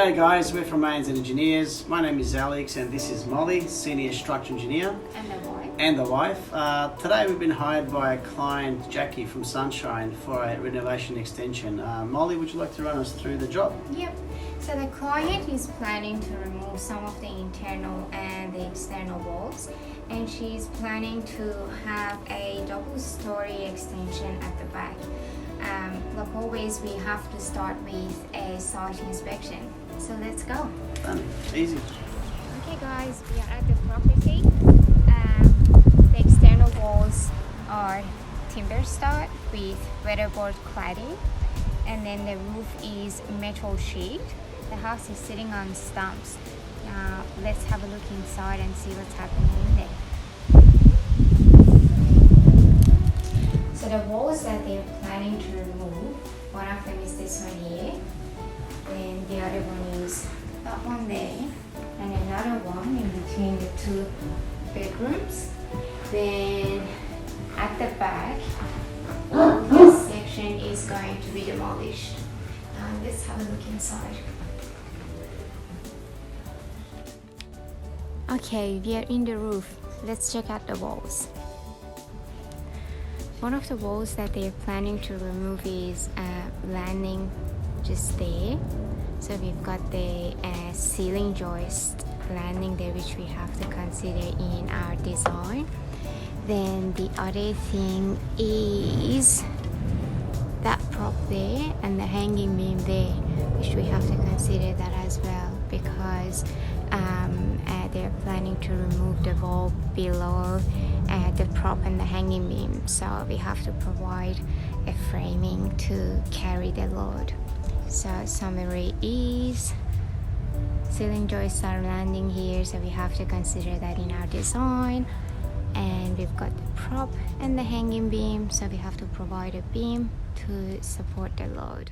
G'day guys, we're from Mains and Engineers. My name is Alex and this is Molly, Senior Structural Engineer. And the wife. Today we've been hired by a client, Jackie from Sunshine, for a renovation extension. Molly, would you like to run us through the job? Yep. So the client is planning to remove some of the internal and the external walls, and she's planning to have a double-story extension at the back. Like always, we have to start with a site inspection. So let's go. Done. Easy. Okay guys, we are at the property. The external walls are timber stud with weatherboard cladding, and then the roof is metal sheet. The house is sitting on stumps. Now let's have a look inside and see what's happening in there. So the walls that they're planning to remove, one of them is this one here, then the other one is that one there, and another one in between the two bedrooms. Then at the back, this section is going to be demolished. Let's have a look inside. Okay, we are in the roof. Let's check out the walls. One of the walls that they're planning to remove is landing just there. So we've got the ceiling joist landing there, which we have to consider in our design. Then the other thing is that prop there and the hanging beam there, which we have to consider that as well, because they're planning to remove the wall below the prop and the hanging beam, so we have to provide a framing to carry the load. So summary is ceiling joists are landing here, so we have to consider that in our design. And we've got the prop and the hanging beam, so we have to provide a beam to support the load.